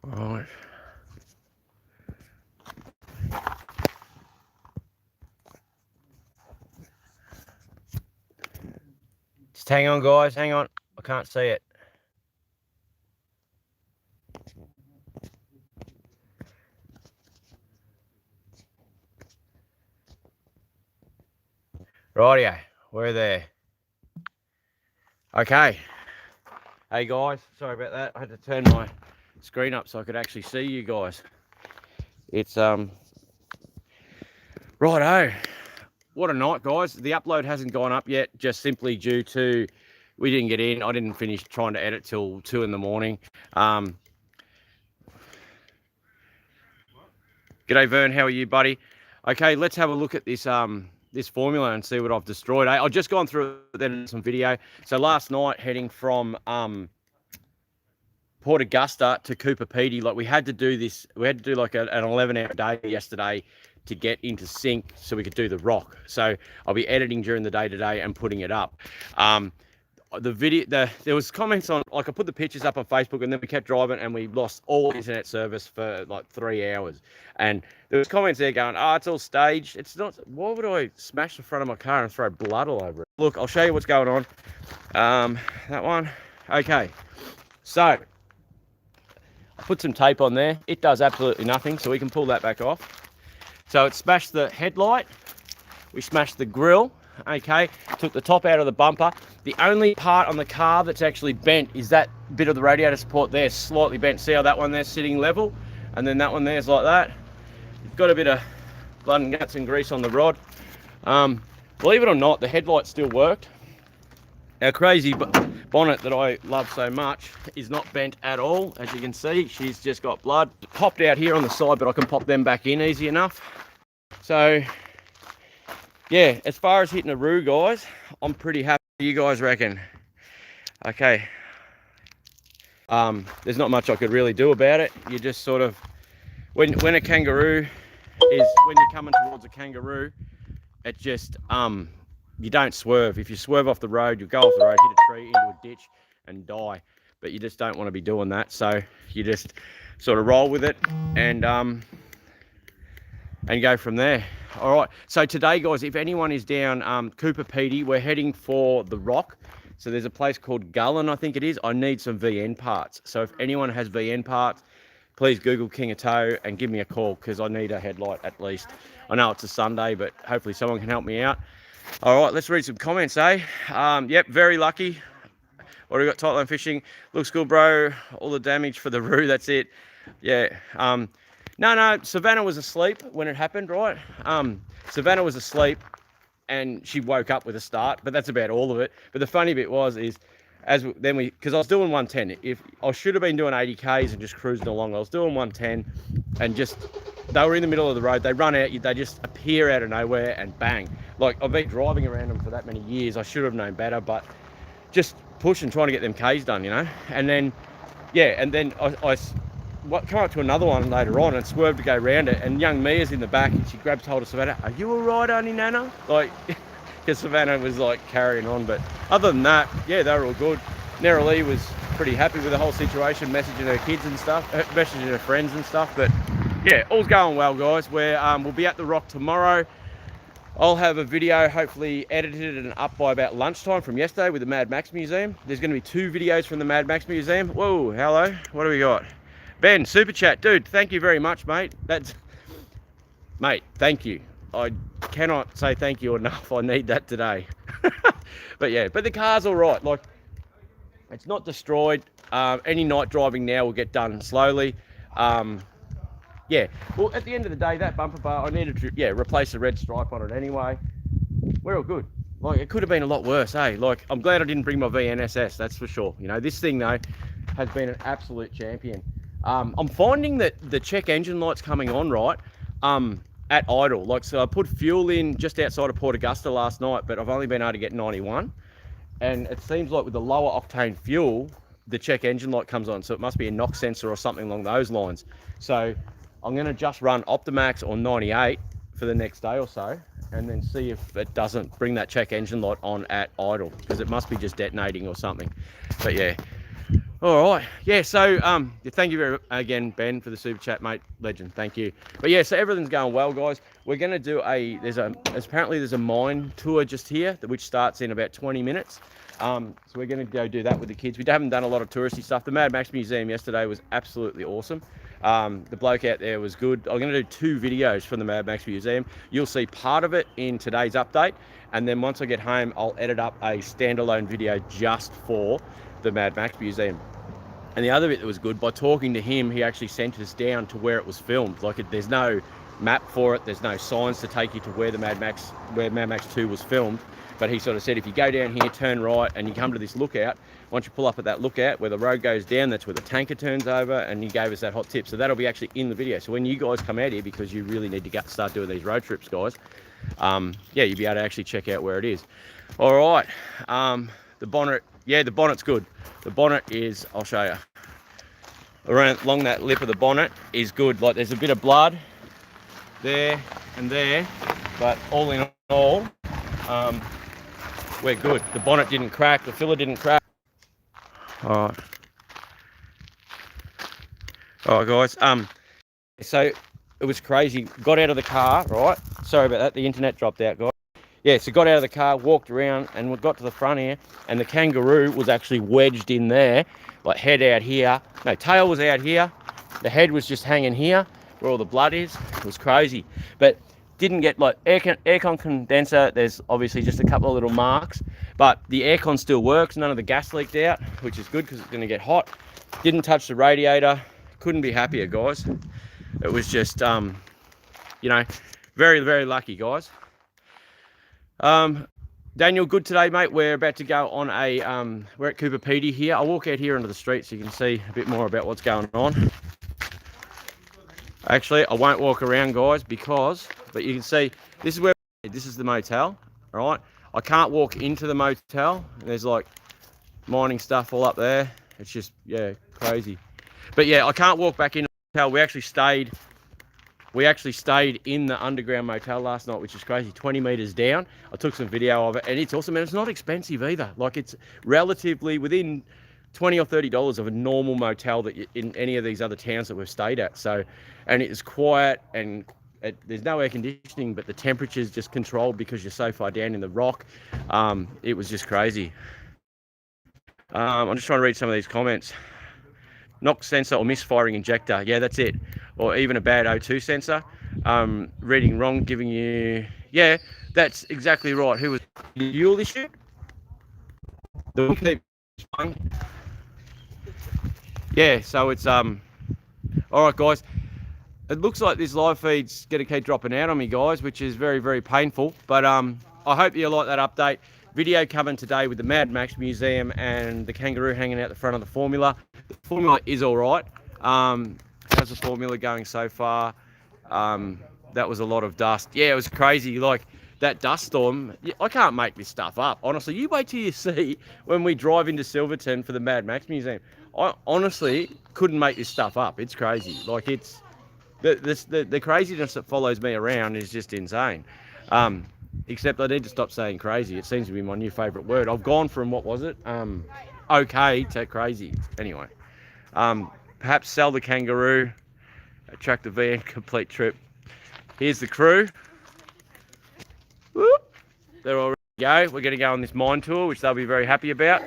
Right. Just hang on, guys. Hang on. I can't see it. Rightio. We're there. Okay. Hey, guys. Sorry about that. I had to turn my screen up so I could actually see you guys. It's, righto. What a night, guys. The upload hasn't gone up yet, just simply due to we didn't get in. I didn't finish trying to edit till 2 in the morning. G'day, Vern. How are you, buddy? Okay, let's have a look at this this formula and see what I've destroyed. I've just gone through then some video. So last night, heading from Port Augusta to Cooper Pedy, like we had to do this. We had to do like an 11-hour day yesterday to get into sync so we could do the rock. So I'll be editing during the day today and putting it up. The video, there was comments on, like I put the pictures up on Facebook and then we kept driving and we lost all internet service for like 3 hours. And there was comments there going, oh, it's all staged. It's not. Why would I smash the front of my car and throw blood all over it? Look, I'll show you what's going on. That one. Okay. So I put some tape on there. It does absolutely nothing. So we can pull that back off. So it smashed the headlight, we smashed the grille, okay, took the top out of the bumper. The only part on the car that's actually bent is that bit of the radiator support there, slightly bent. See how that one there's sitting level? And then that one there's like that. You've got a bit of blood and guts and grease on the rod. Believe it or not, the headlight still worked. Our crazy bonnet that I love so much is not bent at all. As you can see, she's just got blood. Popped out here on the side, but I can pop them back in easy enough. So, yeah, as far as hitting a roo, guys, I'm pretty happy. You guys reckon? Okay. There's not much I could really do about it. You just sort of, when a kangaroo is, when you're coming towards a kangaroo, it just, you don't swerve. If you swerve off the road, you'll go off the road, hit a tree, into a ditch and die. But you just don't want to be doing that. So you just sort of roll with it and go from there. All right. So today, guys, if anyone is down Cooper Pedy, we're heading for the rock. So there's a place called Gullen, I think it is. I need some VN parts. So if anyone has VN parts, please Google King of Tow and give me a call because I need a headlight at least. I know it's a Sunday, but hopefully someone can help me out. All right, let's read some comments, eh? Yep, very lucky. What do we got? Tightline fishing. Looks good, bro. All the damage for the roo, that's it. Yeah. No, Savannah was asleep when it happened, right? Savannah was asleep and she woke up with a start, but that's about all of it. But the funny bit was, because I was doing 110. If I should have been doing 80 Ks and just cruising along, I was doing 110 and just, they were in the middle of the road. They run out, they just appear out of nowhere and bang. Like I've been driving around them for that many years. I should have known better, but just pushing, trying to get them Ks done, you know? And then, yeah, and then I come up to another one later on and swerved to go round it, and young Mia's in the back and she grabs hold of Savannah. Are you all right, Auntie Nana? Like, because Savannah was like carrying on. But other than that, yeah, they were all good. Nerali was pretty happy with the whole situation, messaging her kids and stuff, messaging her friends and stuff. But yeah, all's going well, guys. We'll be at the rock tomorrow. I'll have a video hopefully edited and up by about lunchtime from yesterday with the Mad Max Museum. There's going to be 2 videos from the Mad Max Museum. Whoa, hello. What do we got? Ben, super chat, dude, thank you very much, mate. Mate, thank you. I cannot say thank you enough. I need that today. But yeah, but the car's all right. Like, it's not destroyed. Any night driving now will get done slowly. Yeah, well, at the end of the day, that bumper bar, I needed to, replace the red stripe on it anyway. We're all good. Like, it could have been a lot worse, eh? Like, I'm glad I didn't bring my VNSS, that's for sure. You know, this thing, though, has been an absolute champion. I'm finding that the check engine light's coming on, right, at idle. Like, so I put fuel in just outside of Port Augusta last night, but I've only been able to get 91. And it seems like with the lower octane fuel, the check engine light comes on. So it must be a knock sensor or something along those lines. So I'm going to just run Optimax or 98 for the next day or so, and then see if it doesn't bring that check engine light on at idle, because it must be just detonating or something. But yeah, All right, yeah. So thank you very again, Ben, for the super chat, mate. Legend, thank you. But yeah, so everything's going well, guys. We're gonna do apparently there's a mine tour just here, which starts in about 20 minutes. So we're gonna go do that with the kids. We haven't done a lot of touristy stuff. The Mad Max Museum yesterday was absolutely awesome. The bloke out there was good. I'm gonna do 2 videos from the Mad Max Museum. You'll see part of it in today's update, and then once I get home, I'll edit up a standalone video just for the Mad Max Museum. And the other bit that was good, by talking to him, he actually sent us down to where it was filmed. Like, there's no map for it, there's no signs to take you to where Mad Max 2 was filmed. But he sort of said, if you go down here, turn right, and you come to this lookout, once you pull up at that lookout, where the road goes down, that's where the tanker turns over, and he gave us that hot tip. So that'll be actually in the video. So when you guys come out here, because you really need to start doing these road trips, guys, yeah, you'll be able to actually check out where it is. All right, the bonnet, yeah, the bonnet's good. The bonnet is, I'll show you, along that lip of the bonnet is good. Like, there's a bit of blood there and there, but all in all, we're good. The bonnet didn't crack, the filler didn't crack. All right, guys. So it was crazy. Got out of the car, right? Sorry about that. The internet dropped out, guys. Yeah, so got out of the car, walked around, and we got to the front here, and the kangaroo was actually wedged in there, like head out here. No, tail was out here. The head was just hanging here, where all the blood is. It was crazy. But didn't get, like, aircon condenser. There's obviously just a couple of little marks, but the aircon still works. None of the gas leaked out, which is good because it's going to get hot. Didn't touch the radiator. Couldn't be happier, guys. It was just, you know, very, very lucky, guys. Daniel, good today, mate. We're about to go on a, we're at Coober Pedy here. I'll walk out here into the street so you can see a bit more about what's going on. Actually, I won't walk around, guys, but you can see, this is the motel, all right? I can't walk into the motel. There's like mining stuff all up there. It's just, yeah, crazy. But yeah, I can't walk back into the motel. We actually stayed in the underground motel last night, which is crazy, 20 meters down. I took some video of it, and it's awesome, and it's not expensive either. Like, it's relatively within $20 or $30 of a normal motel that in any of these other towns that we've stayed at. So, and it's quiet, and there's no air conditioning, but the temperature's just controlled because you're so far down in the rock. It was just crazy. I'm just trying to read some of these comments. Knock sensor or misfiring injector. Yeah, that's it. Or even a bad O2 sensor. Reading wrong, giving you... Yeah, that's exactly right. Who was... You this shit? The one keep... Yeah, so it's... Alright, guys. It looks like this live feed's going to keep dropping out on me, guys, which is very, very painful. But I hope you like that update. Video coming today with the Mad Max Museum and the kangaroo hanging out the front of the Formula. The Formula is all right. How's the Formula going so far? That was a lot of dust. Yeah, it was crazy. Like, that dust storm, I can't make this stuff up. Honestly, you wait till you see when we drive into Silverton for the Mad Max Museum. I honestly couldn't make this stuff up. It's crazy. Like, it's... The craziness that follows me around is just insane. Except I need to stop saying crazy. It seems to be my new favourite word. I've gone from, what was it? Okay to crazy. Anyway. Perhaps sell the kangaroo. Attract the VN complete trip. Here's the crew. Whoop. They're all ready to go. We're going to go on this mine tour, which they'll be very happy about.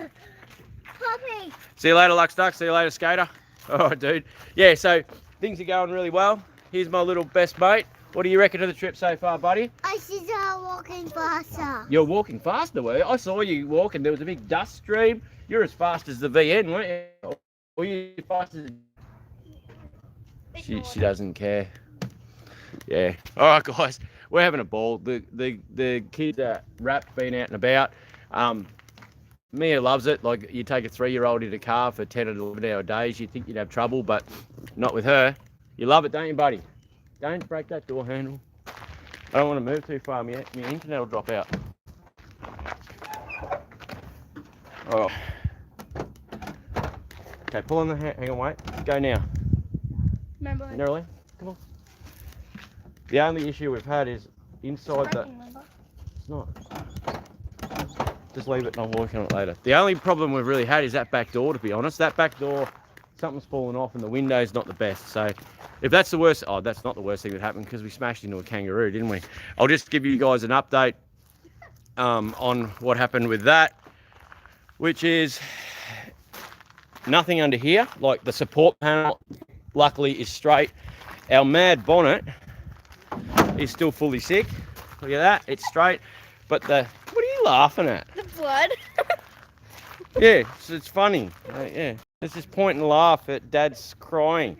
Poppy. See you later, Lux Duck. See you later, Skater. All right, dude. Yeah, so things are going really well. Here's my little best mate. What do you reckon of the trip so far, buddy? I should start walking faster. You're walking faster, were you? I saw you walking. There was a big dust stream. You're as fast as the VN, weren't you? Or you fast as... She doesn't care. Yeah. All right, guys. We're having a ball. The kids are wrapped, been out and about. Mia loves it. Like, you take a 3-year-old in a car for 10 and 11-hour days, you'd think you'd have trouble, but not with her. You love it, don't you, buddy? Don't break that door handle. I don't want to move too far. My internet will drop out. Oh. Okay, pull on the hang on, wait. Go now. Remember? Neroli, come on. The only issue we've had is inside the... It's not. Just leave it and I'll work on it later. The only problem we've really had is that back door, to be honest. That back door, something's fallen off and the window's not the best. So if that's the worst, oh, that's not the worst thing that happened because we smashed into a kangaroo, didn't we? I'll just give you guys an update on what happened with that, which is nothing under here. Like the support panel, luckily, is straight. Our mad bonnet is still fully sick. Look at that, it's straight. But what are you laughing at? The blood. Yeah, it's funny. Yeah, let's just point and laugh at Dad's crying.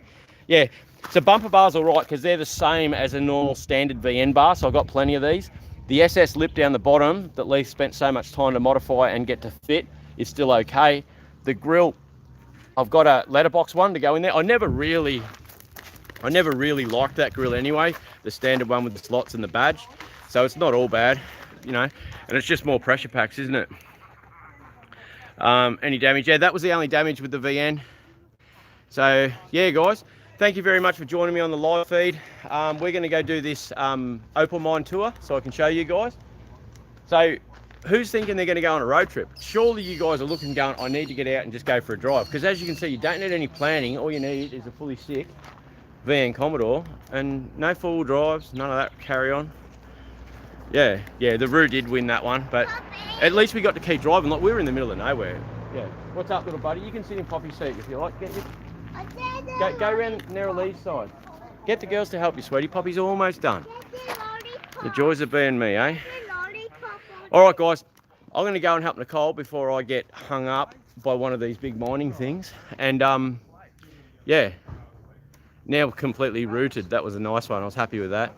Yeah, so bumper bars are right because they're the same as a normal standard VN bar. So I've got plenty of these. The SS lip down the bottom that Lee spent so much time to modify and get to fit is still okay. The grill, I've got a letterbox one to go in there. I never really liked that grill anyway, the standard one with the slots and the badge. So it's not all bad, you know, and it's just more pressure packs, isn't it? Any damage? Yeah, that was the only damage with the VN. So yeah, guys, thank you very much for joining me on the live feed. We're going to go do this opal mine tour so I can show you guys. So who's thinking they're going to go on a road trip? Surely you guys are looking going, I need to get out and just go for a drive. Because as you can see, you don't need any planning. All you need is a fully sick VN Commodore and no four-wheel drives, none of that carry on. Yeah, the Roo did win that one, but at least we got to keep driving. Like we were in the middle of nowhere. Yeah. What's up, little buddy? You can sit in Poppy's seat if you like. Go around Narralee's side. Get the girls to help you, sweetie. Poppy's almost done. The joys of being me, eh? All right, guys. I'm going to go and help Nicole before I get hung up by one of these big mining things. And yeah, now completely rooted. That was a nice one. I was happy with that.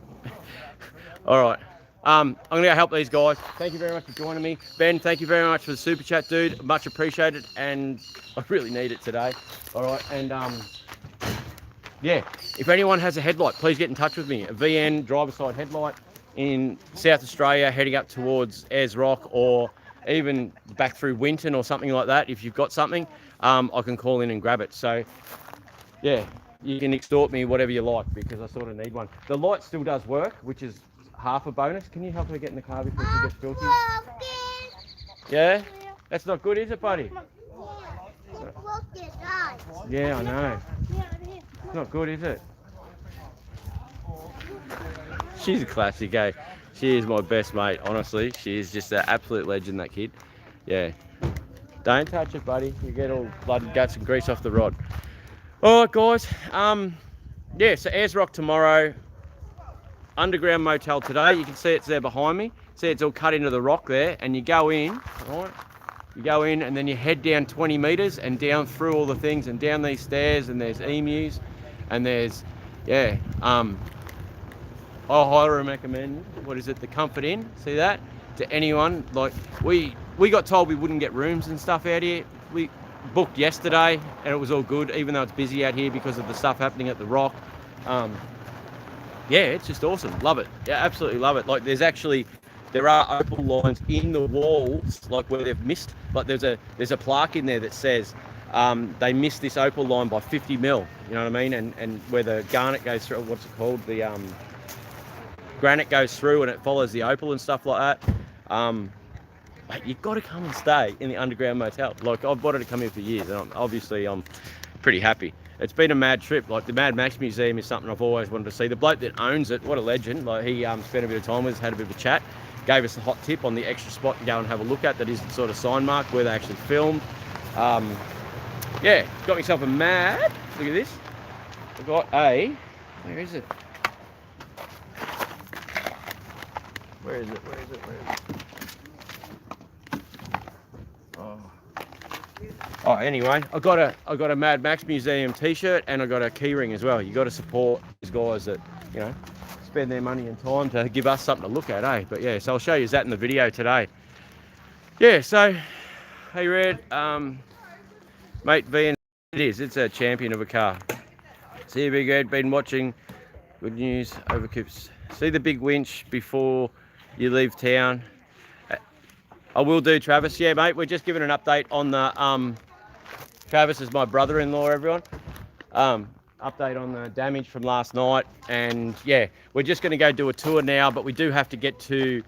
All right. I'm going to go help these guys. Thank you very much for joining me. Ben, thank you very much for the super chat, dude. Much appreciated, and I really need it today. All right, and yeah, if anyone has a headlight, please get in touch with me. A VN driver side headlight in South Australia, heading up towards Ayers Rock, or even back through Winton or something like that. If you've got something, I can call in and grab it. So yeah, you can extort me whatever you like because I sort of need one. The light still does work, which is half a bonus. Can you help her get in the car before she gets filthy? Yeah? That's not good, is it, buddy? Yeah, I know. It's not good, is it? She's a classic, eh? She is my best mate, honestly. She is just an absolute legend, that kid. Yeah. Don't touch it, buddy. You get all blood and guts and grease off the rod. All right, guys. Yeah, so Ayers Rock tomorrow. Underground motel today. You can see it's there behind me. See, it's all cut into the rock there, and you go in, right? You go in and then you head down 20 meters and down through all the things and down these stairs, and there's emus and there's, yeah, I highly recommend, what is it, the Comfort Inn, see that? To anyone, like, we got told we wouldn't get rooms and stuff out here. We booked yesterday and it was all good, even though it's busy out here because of the stuff happening at the rock. Yeah, it's just awesome. Love it. Yeah, absolutely love it. Like there are opal lines in the walls, like where they've missed. Like there's a plaque in there that says they missed this opal line by 50 mil. You know what I mean? And where the garnet goes through, what's it called? The granite goes through and it follows the opal and stuff like that. Mate, you've got to come and stay in the underground motel. Like I've wanted to come here for years, and I'm pretty happy. It's been a mad trip. Like the Mad Max Museum is something I've always wanted to see. The bloke that owns it, what a legend. Like he spent a bit of time with us, had a bit of a chat, gave us a hot tip on the extra spot to go and have a look at. That is the sort of sign mark where they actually filmed. Yeah, got myself a mad. Look at this. I've got a. Where is it? Where is it? Oh, anyway, I got a Mad Max Museum T-shirt and I got a keyring as well. You got to support these guys that, you know, spend their money and time to give us something to look at, eh? But yeah, so I'll show you that in the video today. Yeah, so hey Red, mate, VN, it's a champion of a car. See you, Big Ed, been watching. Good news, overcoops. See the big winch before you leave town. I will do, Travis. Yeah, mate, we're just giving an update on the Travis is my brother-in-law, everyone. Update on the damage from last night, and yeah, we're just going to go do a tour now, but we do have to get to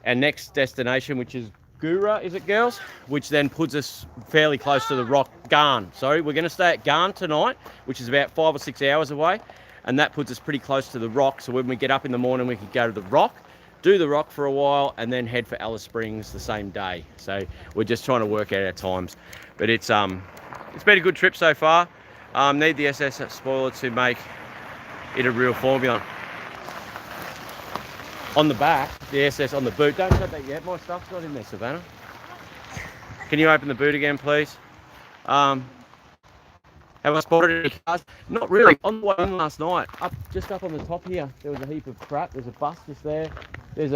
our next destination, which is Gura, is it, girls? Which then puts us fairly close to the rock. Garn, sorry. We're going to stay at Garn tonight, which is about 5 or 6 hours away. And that puts us pretty close to the rock. So when we get up in the morning, we could go to the rock, do the rock for a while, and then head for Alice Springs the same day. So we're just trying to work out our times. But it's been a good trip so far. Need the SS spoiler to make it a real Formula. On the back, the SS on the boot. Don't shut that yet. My stuff's not in there, Savannah. Can you open the boot again, please? Have I spotted any cars? Not really. On the way in last night, just up on the top here, there was a heap of crap. There's a bus just there. There's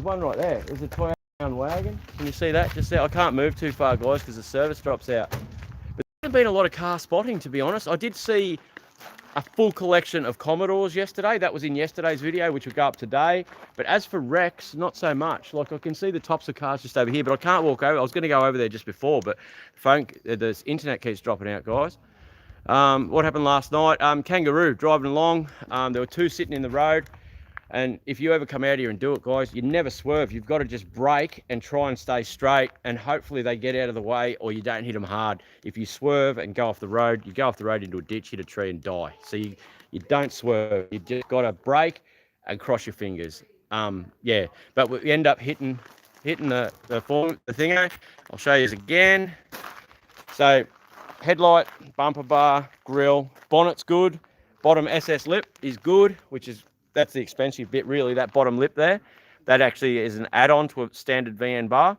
one right there. There's a Toyota wagon. Can you see that just there? I can't move too far, guys, because the service drops out. But there hasn't been a lot of car spotting, to be honest. I did see a full collection of Commodores yesterday. That was in yesterday's video, which will go up today. But as for wrecks, not so much. Like, I can see the tops of cars just over here, but I can't walk over. I was going to go over there just before, but the internet keeps dropping out, guys. What happened last night? Kangaroo driving along. There were two sitting in the road. And if you ever come out here and do it, guys, you never swerve. You've got to just brake and try and stay straight, and hopefully they get out of the way or you don't hit them hard. If you swerve and go off the road, you go off the road into a ditch, hit a tree and die. So you don't swerve. You just got to brake and cross your fingers. Yeah, but we end up hitting the thingo. I'll show you again. So headlight, bumper bar, grille, bonnet's good. Bottom SS lip is good, that's the expensive bit, really, that bottom lip there. That actually is an add-on to a standard VN bar.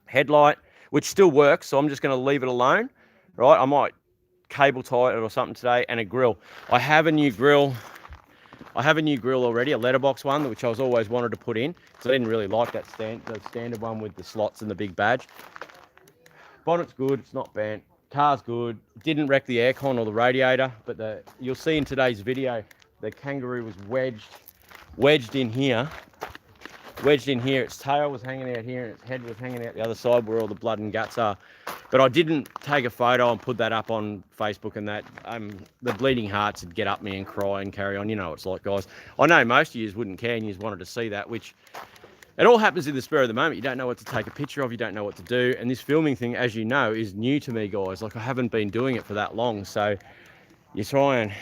Headlight, which still works, so I'm just going to leave it alone, right? I might cable tie it or something today, and a grill. I have a new grill already, a letterbox one, which I was always wanted to put in, because I didn't really like that the standard one with the slots and the big badge. Bonnet's good, it's not bent. Car's good. Didn't wreck the aircon or the radiator, but you'll see in today's video, the Kangaroo was wedged in here. Its tail was hanging out here and its head was hanging out the other side where all the blood and guts are. But I didn't take a photo and put that up on Facebook and that. The bleeding hearts would get up me and cry and carry on. You know what it's like, guys. I know most of you wouldn't care and you wanted to see that, which it all happens in the spur of the moment. You don't know what to take a picture of. You don't know what to do. And this filming thing, as you know, is new to me, guys. Like, I haven't been doing it for that long. So you try and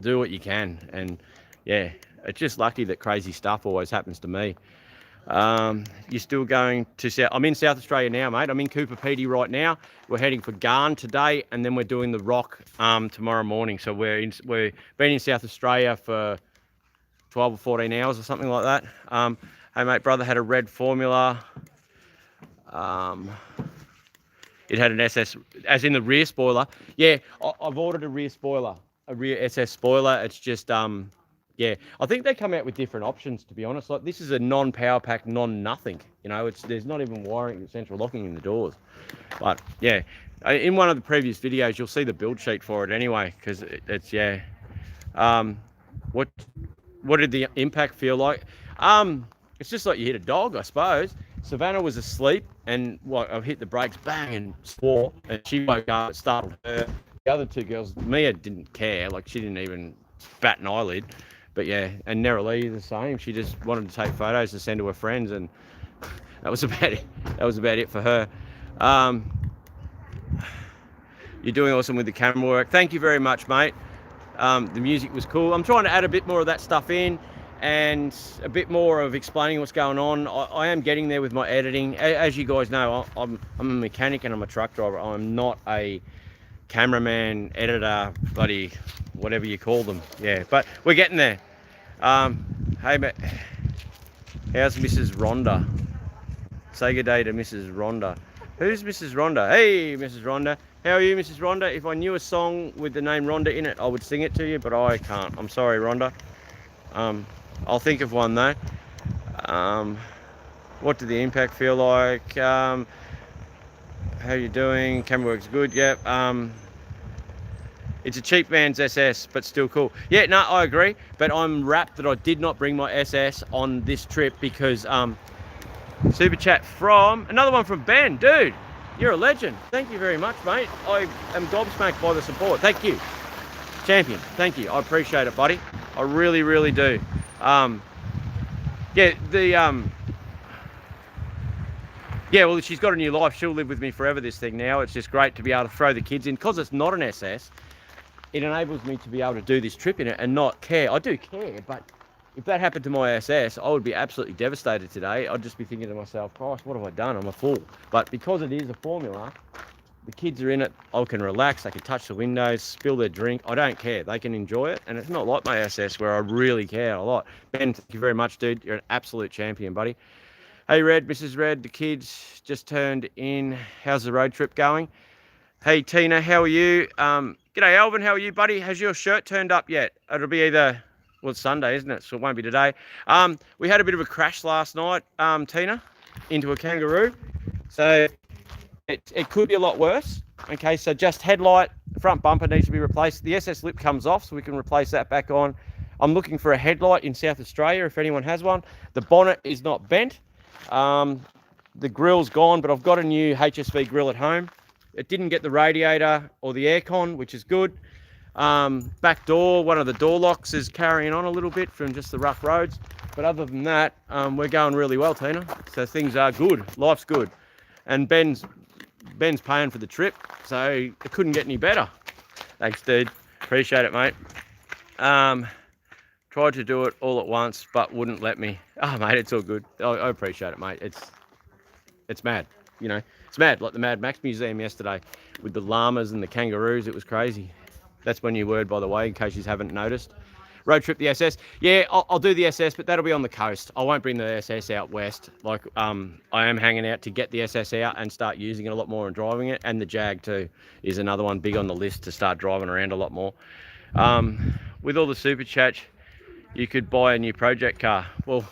do what you can, and yeah, it's just lucky that crazy stuff always happens to me. You're still going to South? I'm in South Australia now, mate. I'm in Cooper Pedy right now. We're heading for Garn today, and then we're doing the rock tomorrow morning. So we've been in South Australia for 12 or 14 hours or something like that. Hey mate, brother had a red Formula. It had an SS, as in the rear spoiler. Yeah, I've ordered a rear spoiler. A rear SS spoiler. It's just yeah, I think they come out with different options, to be honest. Like, this is a non-power pack, non-nothing. You know, there's not even wiring, central locking in the doors. But yeah, in one of the previous videos, you'll see the build sheet for it anyway, because it's yeah. What did the impact feel like? It's just like you hit a dog, I suppose. Savannah was asleep, and I hit the brakes, bang, and swore, and she woke up. It startled her. The other two girls, Mia didn't care, like she didn't even bat an eyelid. But yeah, and Neralee the same. She just wanted to take photos to send to her friends, and that was about it. That was about it for her. You're doing awesome with the camera work. Thank you very much, mate. The music was cool. I'm trying to add a bit more of that stuff in, and a bit more of explaining what's going on. I am getting there with my editing. As you guys know, I'm a mechanic and I'm a truck driver. I'm not a cameraman, editor, bloody whatever you call them. Yeah, but we're getting there. Hey, mate, how's Mrs. Rhonda? Say good day to Mrs. Rhonda. Who's Mrs. Rhonda? Hey, Mrs. Rhonda. How are you, Mrs. Rhonda? If I knew a song with the name Rhonda in it, I would sing it to you, but I can't. I'm sorry, Rhonda. I'll think of one though. What did the impact feel like? How you doing? Camera works good. Yep. It's a cheap man's SS, but still cool. Yeah, no, I agree. But I'm wrapped that I did not bring my SS on this trip because super chat from another one from Ben. Dude, you're a legend. Thank you very much, mate. I am gobsmacked by the support. Thank you, champion. Thank you. I appreciate it, buddy. I really, really do. Yeah, Yeah, well, she's got a new life. She'll live with me forever, this thing now. It's just great to be able to throw the kids in. Because it's not an SS, it enables me to be able to do this trip in it and not care. I do care, but if that happened to my SS, I would be absolutely devastated today. I'd just be thinking to myself, Christ, what have I done? I'm a fool. But because it is a formula, the kids are in it. I can relax. They can touch the windows, spill their drink. I don't care. They can enjoy it. And it's not like my SS where I really care a lot. Ben, thank you very much, dude. You're an absolute champion, buddy. Hey, Red, Mrs. Red, the kids just turned in. How's the road trip going? Hey, Tina, how are you? G'day, Alvin. How are you, buddy? Has your shirt turned up yet? It'll be either, well, it's Sunday, isn't it? So it won't be today. We had a bit of a crash last night, Tina, into a kangaroo. So it could be a lot worse. Okay, so just headlight, front bumper needs to be replaced. The SS lip comes off, so we can replace that back on. I'm looking for a headlight in South Australia if anyone has one. The bonnet is not bent. The grill's gone, but I've got a new HSV grill at home. It didn't get the radiator or the aircon, which is good. Back door, one of the door locks is carrying on a little bit from just the rough roads. But other than that, we're going really well, Tina. So things are good. Life's good. And Ben's paying for the trip, so it couldn't get any better. Thanks, dude. Appreciate it, mate. Tried to do it all at once, but wouldn't let me. Oh, mate, it's all good. I appreciate it, mate. It's mad, you know. It's mad, like the Mad Max Museum yesterday with the llamas and the kangaroos. It was crazy. That's my new word, by the way, in case you haven't noticed. Road trip, the SS. Yeah, I'll do the SS, but that'll be on the coast. I won't bring the SS out west. Like, I am hanging out to get the SS out and start using it a lot more and driving it. And the Jag too is another one big on the list to start driving around a lot more. With all the super chats, you could buy a new project car. Well,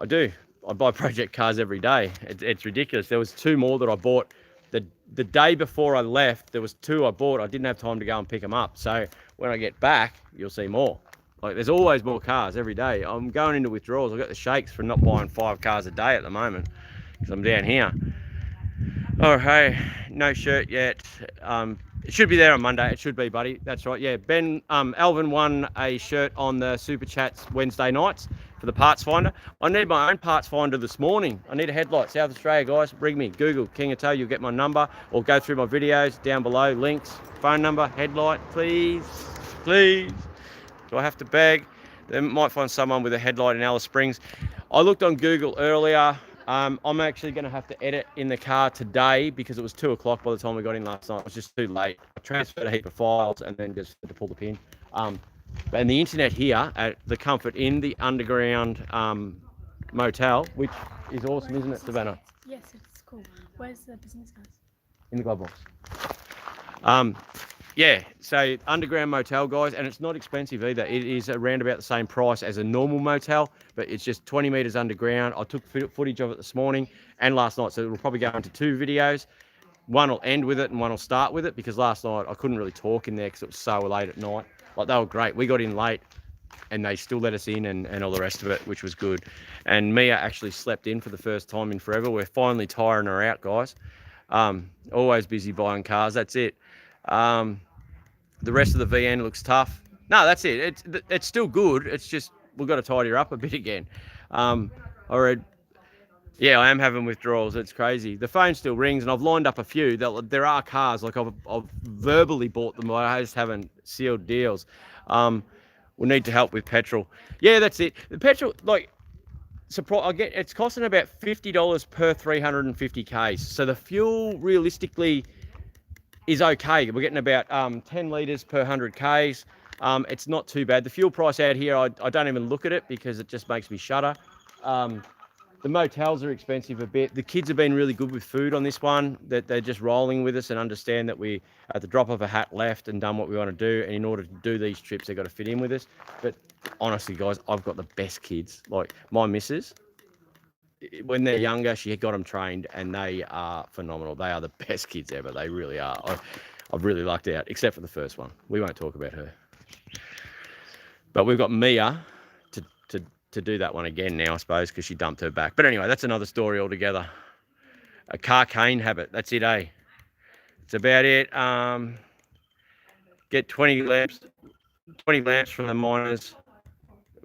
I do. I buy project cars every day. It's ridiculous. There was 2 more that I bought the day before I left. There was 2 I bought. I didn't have time to go and pick them up. So when I get back, you'll see more. Like, there's always more cars every day. I'm going into withdrawals. I've got the shakes for not buying 5 cars a day at the moment because I'm down here. Oh, hey, no shirt yet. It should be there on Monday. It should be, buddy. That's right. Yeah, Ben, Alvin won a shirt on the Super Chats Wednesday nights for the parts finder. I need my own parts finder this morning. I need a headlight. South Australia, guys, ring me. Google King of Tow. You'll get my number, or go through my videos down below. Links, phone number, headlight, please, please. Do I have to beg? They might find someone with a headlight in Alice Springs. I looked on Google earlier. I'm actually going to have to edit in the car today because it was 2 o'clock by the time we got in last night. It was just too late. I transferred a heap of files and then just had to pull the pin. And the internet here at the Comfort Inn, the underground motel, which is awesome, isn't it, Savannah? Yes, it's cool. Where's the business guys? In the glove box. Yeah, so underground motel, guys, and it's not expensive either. It is around about the same price as a normal motel, but it's just 20 meters underground. I took footage of it this morning and last night, so it'll probably go into 2 videos. One will end with it and one will start with it, because last night I couldn't really talk in there because it was so late at night. Like, they were great. We got in late and they still let us in and all the rest of it, which was good. And Mia actually slept in for the first time in forever. We're finally tiring her out, guys. Always busy buying cars. That's it. The rest of the VN looks tough. No, that's it. It's still good. It's just we've got to tidy her up a bit again. I am having withdrawals. It's crazy. The phone still rings, and I've lined up a few. There are cars, like I've verbally bought them, but I just haven't sealed deals. We'll need to help with petrol. Yeah, that's it. The petrol, like, it's costing about $50 per 350 Ks. So the fuel realistically is okay. We're getting about 10 litres per 100 Ks. It's not too bad. The fuel price out here, I don't even look at it because it just makes me shudder. The motels are expensive a bit. The kids have been really good with food on this one. That they're just rolling with us and understand that we, at the drop of a hat, left and done what we want to do. And in order to do these trips, they've got to fit in with us. But honestly, guys, I've got the best kids. Like, my missus, when they're younger, she got them trained, and they are phenomenal. They are the best kids ever. They really are. I've really lucked out, except for the first one. We won't talk about her. But we've got Mia to do that one again now, I suppose, because she dumped her back. But anyway, that's another story altogether. A car cane habit. That's it, eh? It's about it. Get 20 lamps from the miners.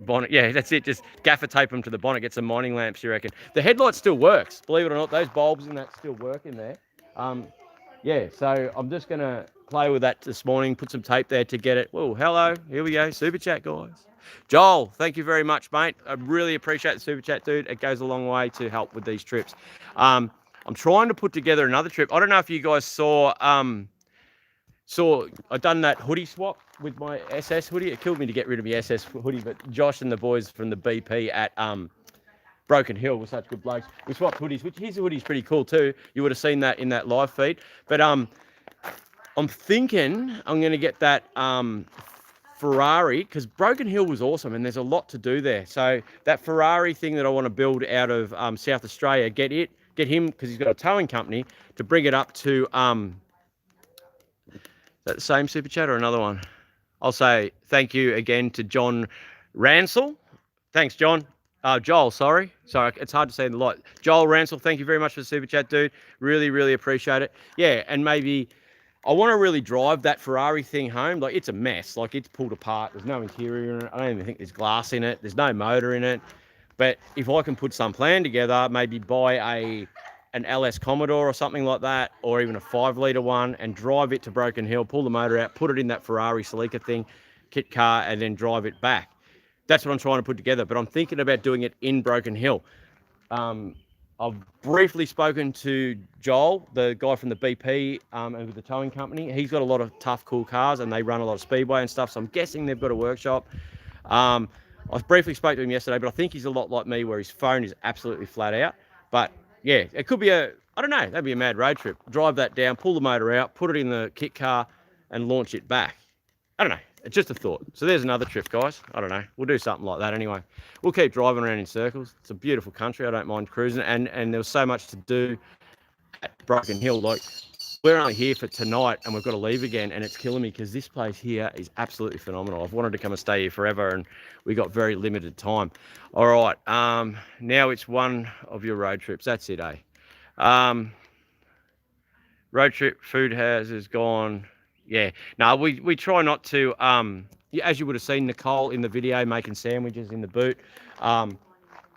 bonnet. Yeah, that's it. Just gaffer tape them to the bonnet. Get some mining lamps, you reckon? The headlight still works. Believe it or not, those bulbs in that still work in there. Yeah, so I'm just going to play with that this morning, put some tape there to get it. Whoa, hello. Here we go. Super chat, guys. Joel, thank you very much, mate. I really appreciate the super chat, dude. It goes a long way to help with these trips. I'm trying to put together another trip. I don't know if you guys saw I done that hoodie swap with my SS hoodie. It killed me to get rid of my SS hoodie, but Josh and the boys from the BP at Broken Hill were such good blokes. We swapped hoodies, which his hoodie's pretty cool too. You would have seen that in that live feed. But I'm thinking I'm going to get that Ferrari, because Broken Hill was awesome and there's a lot to do there. So that Ferrari thing that I want to build out of South Australia, get him, because he's got a towing company, to bring it up to that same super chat or another one? I'll say thank you again to John Ransell. Thanks, John. Joel, sorry, it's hard to say in the light. Joel Ransell, thank you very much for the super chat, dude. Really, really appreciate it. Yeah, and maybe I want to really drive that Ferrari thing home. Like, it's a mess. Like, it's pulled apart. There's no interior in it. I don't even think there's glass in it. There's no motor in it. But if I can put some plan together, maybe buy an LS Commodore or something like that, or even a 5-litre one, and drive it to Broken Hill, pull the motor out, put it in that Ferrari Celica thing, kit car, and then drive it back. That's what I'm trying to put together, but I'm thinking about doing it in Broken Hill. I've briefly spoken to Joel, the guy from the BP and with the towing company. He's got a lot of tough, cool cars, and they run a lot of speedway and stuff, so I'm guessing they've got a workshop. I briefly spoke to him yesterday, but I think he's a lot like me, where his phone is absolutely flat out. But yeah, it could be I don't know, that'd be a mad road trip. Drive that down, pull the motor out, put it in the kit car, and launch it back. I don't know. It's just a thought. So there's another trip, guys. I don't know. We'll do something like that anyway. We'll keep driving around in circles. It's a beautiful country. I don't mind cruising. And there was so much to do at Broken Hill. Like, we're only here for tonight and we've got to leave again. And it's killing me because this place here is absolutely phenomenal. I've wanted to come and stay here forever and we got very limited time. All right. Now it's one of your road trips. That's it, eh? Road trip food has gone. Yeah, no, we try not to, as you would have seen Nicole in the video making sandwiches in the boot. And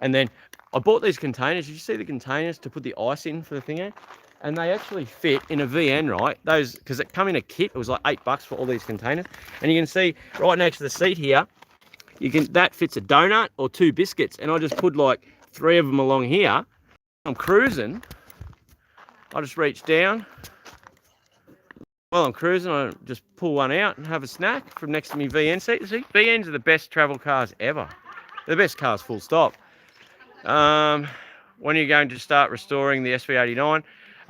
then I bought these containers. Did you see the containers to put the ice in for the thing? And they actually fit in a VN, right? Those, because it come in a kit. It was like $8 for all these containers. And you can see right next to the seat here, that fits a donut or 2 biscuits. And I just put like 3 of them along here. I'm cruising. I just reach down. While I'm cruising, I just pull one out and have a snack from next to me VN seat. See, VNs are the best travel cars ever. They're the best cars, full stop. When are you going to start restoring the SV89?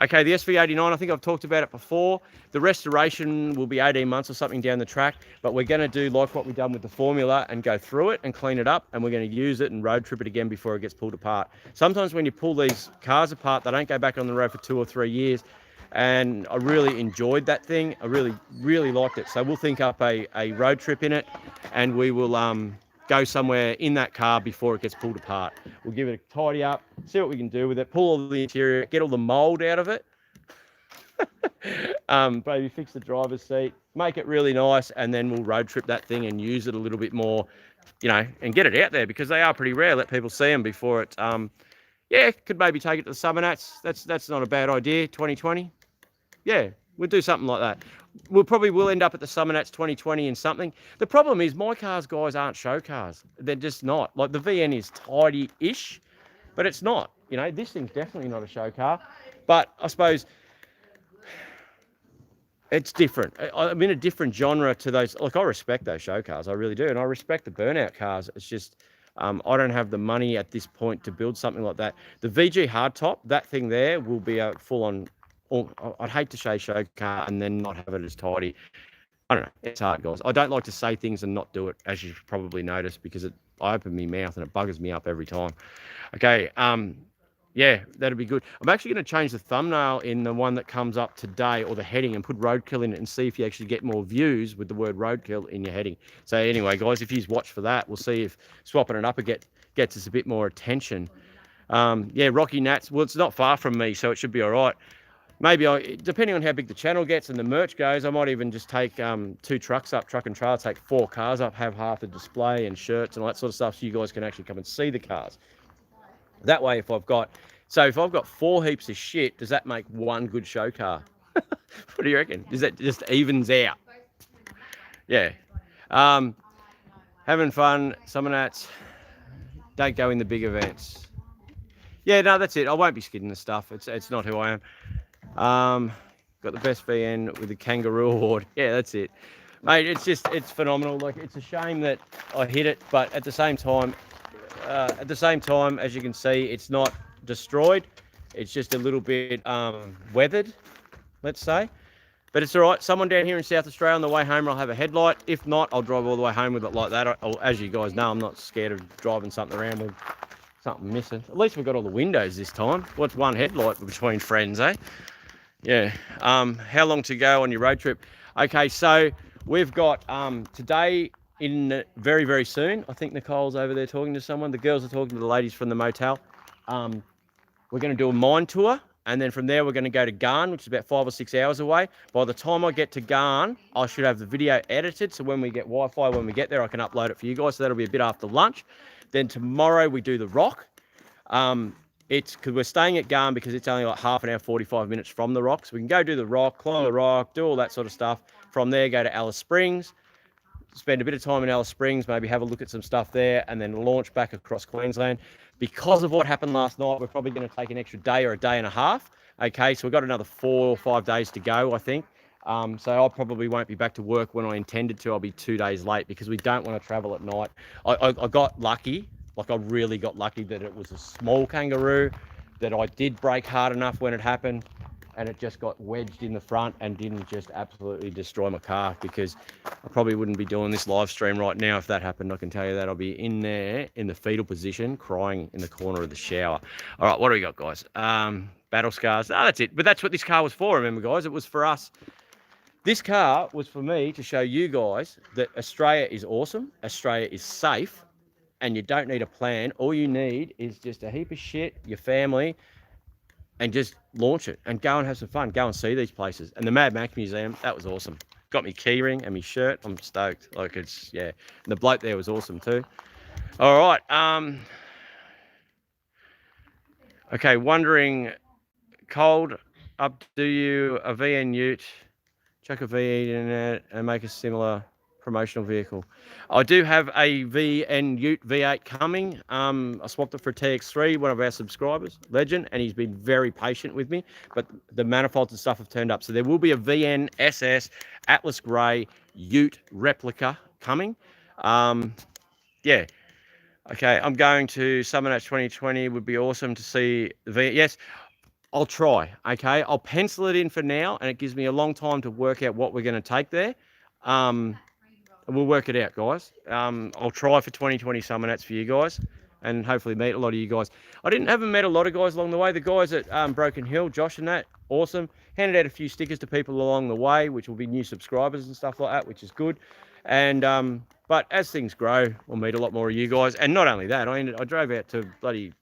Okay, the SV89, I think I've talked about it before. The restoration will be 18 months or something down the track, but we're going to do like what we've done with the Formula and go through it and clean it up, and we're going to use it and road trip it again before it gets pulled apart. Sometimes when you pull these cars apart, they don't go back on the road for 2 or 3 years. And I really enjoyed that thing. I really, really liked it. So we'll think up a road trip in it, and we will go somewhere in that car before it gets pulled apart. We'll give it a tidy up, see what we can do with it, pull all the interior, get all the mold out of it, maybe fix the driver's seat, make it really nice, and then we'll road trip that thing and use it a little bit more, you know, and get it out there because they are pretty rare. Let people see them before it. Yeah, could maybe take it to the Summer Nats. That's not a bad idea. 2020. Yeah, we'll do something like that. We'll end up at the Summer Nats 2020 in something. The problem is my cars, guys, aren't show cars. They're just not. Like, the VN is tidy-ish, but it's not. You know, this thing's definitely not a show car. But I suppose it's different. I'm in a different genre to those. Like, I respect those show cars. I really do. And I respect the burnout cars. It's just I don't have the money at this point to build something like that. The VG hardtop, that thing there, will be a full-on. I'd hate to say show car and then not have it as tidy. I don't know. It's hard, guys. I don't like to say things and not do it, as you've probably noticed, because I open my mouth and it buggers me up every time. Okay. Yeah, that'd be good. I'm actually going to change the thumbnail in the one that comes up today, or the heading, and put roadkill in it and see if you actually get more views with the word roadkill in your heading. So anyway, guys, if you watch for that, we'll see if swapping it up gets us a bit more attention. Yeah, Rocky Nats. Well, it's not far from me, so it should be all right. maybe depending on how big the channel gets and the merch goes, I might even just take 2 trucks up, truck and trailer, take 4 cars up, have half the display and shirts and all that sort of stuff, so you guys can actually come and see the cars. That way, if I've got 4 heaps of shit, does that make 1 good show car? What do you reckon? Does that just evens out? Yeah. Having fun. Some of that. Don't go in the big events. Yeah, no, that's it. I won't be skidding the stuff. It's not who I am. Got the best VN with the Kangaroo Award. Yeah, that's it. Mate, it's phenomenal. Like, it's a shame that I hit it, but at the same time, as you can see, it's not destroyed. It's just a little bit weathered, let's say. But it's all right. Someone down here in South Australia on the way home, I'll have a headlight. If not, I'll drive all the way home with it like that. As you guys know, I'm not scared of driving something around with something missing. At least we've got all the windows this time. What's one headlight between friends, eh? Yeah. How long to go on your road trip? Okay, so we've got today in very, very soon. I think Nicole's over there talking to someone. The girls are talking to the ladies from the motel. We're going to do a mine tour. And then from there, we're going to go to Garn, which is about 5 or 6 hours away. By the time I get to Garn, I should have the video edited. So when we get Wi-Fi, when we get there, I can upload it for you guys. So that'll be a bit after lunch. Then tomorrow we do the Rock. It's because we're staying at Garn because it's only like half an hour, 45 minutes from the Rock. So we can go do the Rock, climb the Rock, do all that sort of stuff. From there, go to Alice Springs, spend a bit of time in Alice Springs, maybe have a look at some stuff there, and then launch back across Queensland. Because of what happened last night, we're probably going to take an extra day or a day and a half. Okay, so we've got another 4 or 5 days to go, I think. So I probably won't be back to work when I intended to. I'll be 2 days late because we don't want to travel at night. I got lucky, like I really got lucky that it was a small kangaroo, that I did brake hard enough when it happened, and it just got wedged in the front and didn't just absolutely destroy my car, because I probably wouldn't be doing this live stream right now if that happened. I can tell you that. I'll be in there in the fetal position, crying in the corner of the shower. All right, what do we got, guys? Battle scars. Oh, that's it. But that's what this car was for, remember, guys? It was for us. This car was for me to show you guys that Australia is awesome, Australia is safe, and you don't need a plan. All you need is just a heap of shit, your family, and just launch it and go and have some fun. Go and see these places. And the Mad Max Museum, that was awesome. Got me key ring and me shirt. I'm stoked. Like, it's, yeah. And the bloke there was awesome too. All right. Okay, wondering, cold up, do you a VN Ute, chuck a V8 in it and make a similar promotional vehicle? I do have a VN Ute V8 coming. I swapped it for a TX3, one of our subscribers, Legend, and he's been very patient with me, but the manifolds and stuff have turned up. So there will be a VN SS Atlas Grey Ute replica coming. Yeah. Okay, I'm going to Summer 2020. Would be awesome to see the V. Yes, I'll try. Okay, I'll pencil it in for now, and it gives me a long time to work out what we're going to take there. We'll work it out, guys. I'll try for 2020 Summer Nats for you guys, and hopefully meet a lot of you guys. I haven't met a lot of guys along the way. The guys at Broken Hill, Josh and that, awesome. Handed out a few stickers to people along the way, which will be new subscribers and stuff like that, which is good. And but as things grow, we'll meet a lot more of you guys. And not only that, I drove out to bloody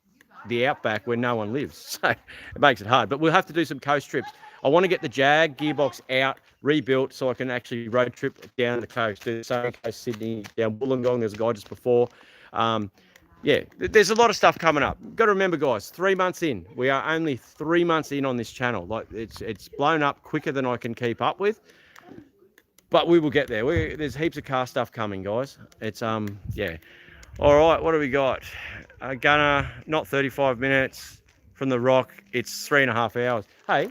the outback where no one lives, so it makes it hard. But we'll have to do some coast trips. I want to get the Jag gearbox out, rebuilt, so I can actually road trip down the coast, do the Sunny Coast, Sydney, down Wollongong. There's a guy just before. Yeah, there's a lot of stuff coming up. Got to remember, guys, 3 months in. We are only 3 months in on this channel. Like, it's blown up quicker than I can keep up with. But we will get there. There's heaps of car stuff coming, guys. It's yeah. All right, what do we got? Gunner, not 35 minutes from the Rock. It's 3.5 hours. Hey,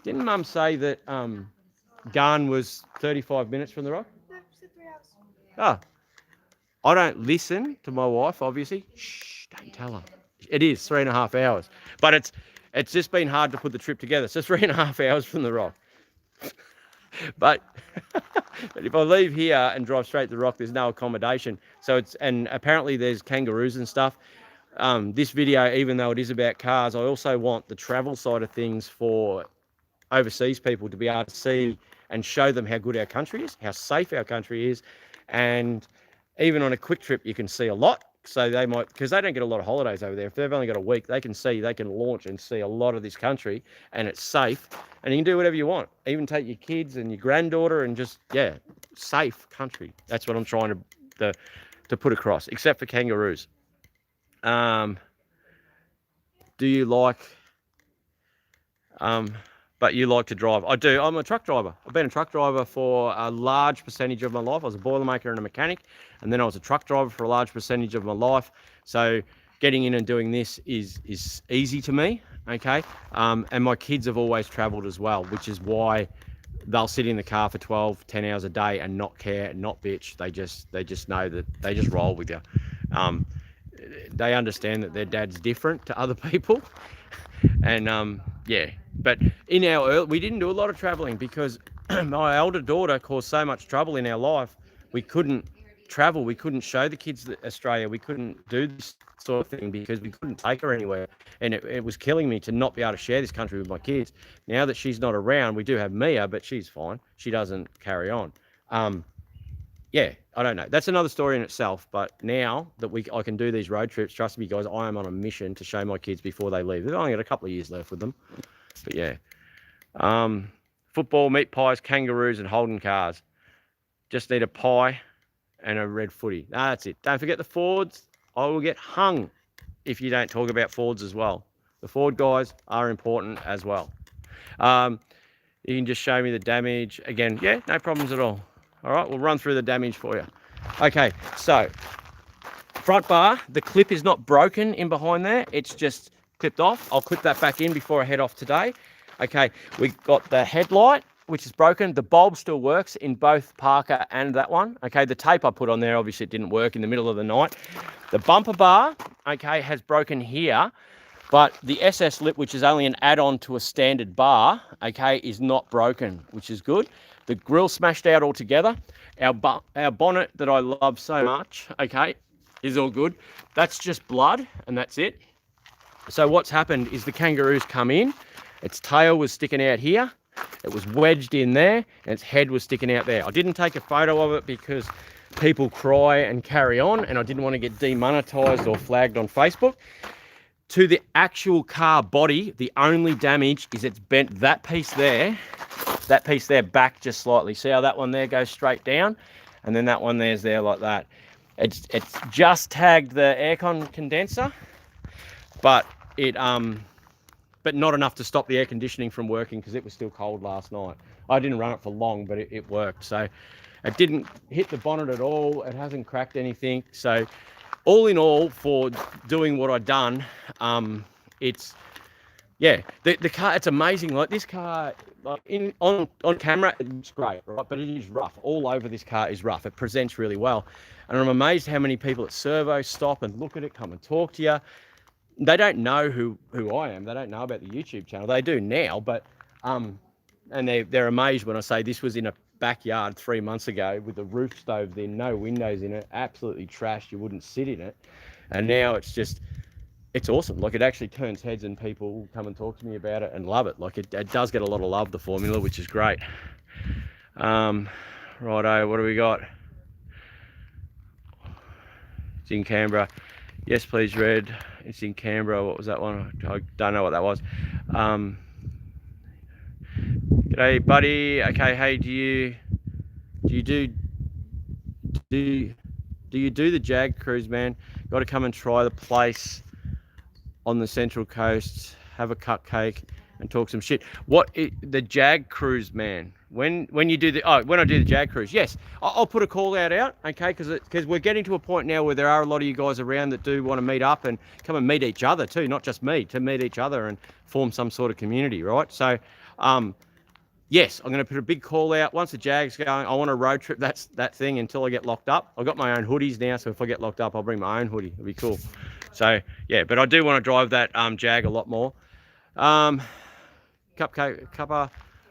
didn't Mum say that Garn was 35 minutes from the Rock? No, she said 3 hours. Ah, I don't listen to my wife, obviously. Shh, don't tell her. It is 3.5 hours. But it's just been hard to put the trip together. So 3.5 hours from the Rock. But if I leave here and drive straight to the Rock, there's no accommodation. So and apparently there's kangaroos and stuff. This video, even though it is about cars, I also want the travel side of things for overseas people to be able to see and show them how good our country is, how safe our country is. And even on a quick trip, you can see a lot. So they might, because they don't get a lot of holidays over there. If they've only got a week, they can launch and see a lot of this country, and it's safe, and you can do whatever you want. Even take your kids and your granddaughter and just, yeah, safe country. That's what I'm trying to put across, except for kangaroos. Do you like, but you like to drive? I do. I'm a truck driver. I've been a truck driver for a large percentage of my life. I was a boilermaker and a mechanic, and then I was a truck driver for a large percentage of my life. So getting in and doing this is easy to me, okay? And my kids have always traveled as well, which is why they'll sit in the car for 12, 10 hours a day and not care, not bitch. They just know that they just roll with you. They understand that their dad's different to other people. And yeah, but we didn't do a lot of traveling because my elder daughter caused so much trouble in our life. We couldn't travel. We couldn't show the kids Australia. We couldn't do this sort of thing because we couldn't take her anywhere. And it was killing me to not be able to share this country with my kids. Now that she's not around, we do have Mia, but she's fine. She doesn't carry on. Yeah, I don't know. That's another story in itself. But now that I can do these road trips, trust me, guys, I am on a mission to show my kids before they leave. They've only got a couple of years left with them. But yeah. Football, meat pies, kangaroos, and Holden cars. Just need a pie and a red footy. That's it. Don't forget the Fords. I will get hung if you don't talk about Fords as well. The Ford guys are important as well. You can just show me the damage. Again, yeah, no problems at all. All right, we'll run through the damage for you. Okay, so front bar, the clip is not broken in behind there. It's just clipped off. I'll clip that back in before I head off today. Okay, we've got the headlight, which is broken. The bulb still works in both Parker and that one. Okay, the tape I put on there, obviously it didn't work in the middle of the night. The bumper bar, okay, has broken here, but the SS lip, which is only an add-on to a standard bar, okay, is not broken, which is good. The grill smashed out altogether. Our bonnet that I love so much, okay, is all good. That's just blood, and that's it. So what's happened is the kangaroo's come in. Its tail was sticking out here. It was wedged in there, and its head was sticking out there. I didn't take a photo of it because people cry and carry on, and I didn't want to get demonetized or flagged on Facebook. To the actual car body, the only damage is it's bent that piece there back just slightly. See how that one there goes straight down, and then that one there's there like that. It's just tagged the aircon condenser, but not enough to stop the air conditioning from working because it was still cold last night. I didn't run it for long, but it worked. So it didn't hit the bonnet at all. It hasn't cracked anything. So all in all, for doing what I've done, it's, yeah, the car, it's amazing. Like this car, like on camera, it's great, right? But it is rough. All over this car is rough. It presents really well. And I'm amazed how many people at Servo stop and look at it, come and talk to you. They don't know who I am. They don't know about the YouTube channel. They do now, but and they're amazed when I say this was in a backyard 3 months ago with the roof stove there, no windows in it, absolutely trashed. You wouldn't sit in it, and now it's awesome. Like it actually turns heads, and people come and talk to me about it and love it. Like it does get a lot of love, the Formula, which is great. Righto, what do we got? It's in Canberra. Yes, please, Red. It's in Canberra. What was that one? I don't know what that was. G'day, buddy. Okay, hey, do you do the Jag cruise, man? Got to come and try the place on the Central Coast, have a cupcake, and talk some shit. The Jag cruise, man? When you do when I do the Jag cruise, yes, I'll put a call out, okay? Because we're getting to a point now where there are a lot of you guys around that do want to meet up and come and meet each other too, not just me, to meet each other and form some sort of community, right? So, yes, I'm going to put a big call out. Once the Jag's going, I want to road trip that thing until I get locked up. I've got my own hoodies now, so if I get locked up, I'll bring my own hoodie. It'll be cool. So, yeah, but I do want to drive that Jag a lot more. Cuppa.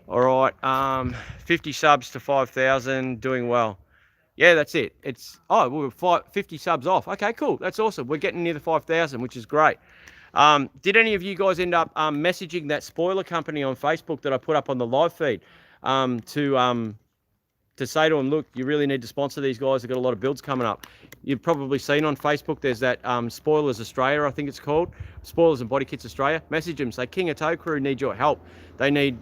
All right, 50 subs to 5,000, doing well. Yeah, that's it. We're 50 subs off. Okay, cool. That's awesome. We're getting near the 5,000, which is great. Did any of you guys end up messaging that spoiler company on Facebook that I put up on the live feed to to say to them, look, you really need to sponsor these guys. They've got a lot of builds coming up. You've probably seen on Facebook, there's that Spoilers Australia, I think it's called, Spoilers and Body Kits Australia. Message them, say King of Tow Crew need your help. They need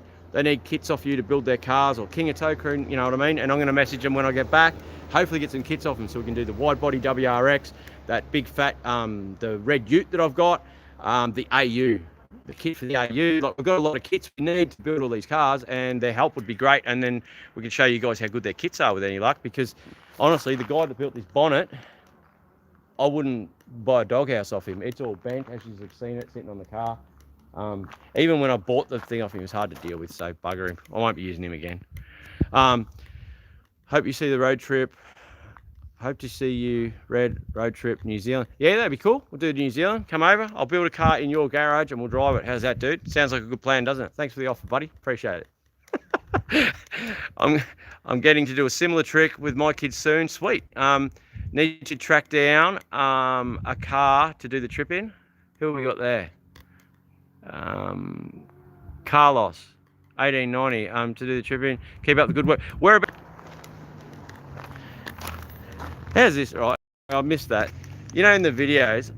kits off you to build their cars, or King of Tow Crew, you know what I mean? And I'm going to message them when I get back. Hopefully get some kits off them so we can do the wide body WRX, that big fat, the red ute that I've got, the AU. The kit for the AU, like we've got a lot of kits we need to build all these cars, and their help would be great. And then we can show you guys how good their kits are with any luck, because honestly, the guy that built this bonnet, I wouldn't buy a doghouse off him. It's all bent, as you've seen it sitting on the car. Even when I bought the thing off him, it was hard to deal with, so bugger him. I won't be using him again. Hope you see the road trip. Hope to see you, Red, road trip, New Zealand. Yeah, that'd be cool. We'll do it in New Zealand. Come over. I'll build a car in your garage and we'll drive it. How's that, dude? Sounds like a good plan, doesn't it? Thanks for the offer, buddy. Appreciate it. I'm getting to do a similar trick with my kids soon. Sweet. Need to track down a car to do the trip in. Who have we got there? Carlos, 1890, to do the trip in. Keep up the good work. Where about? How's this? Right, I missed that. You know, in the videos,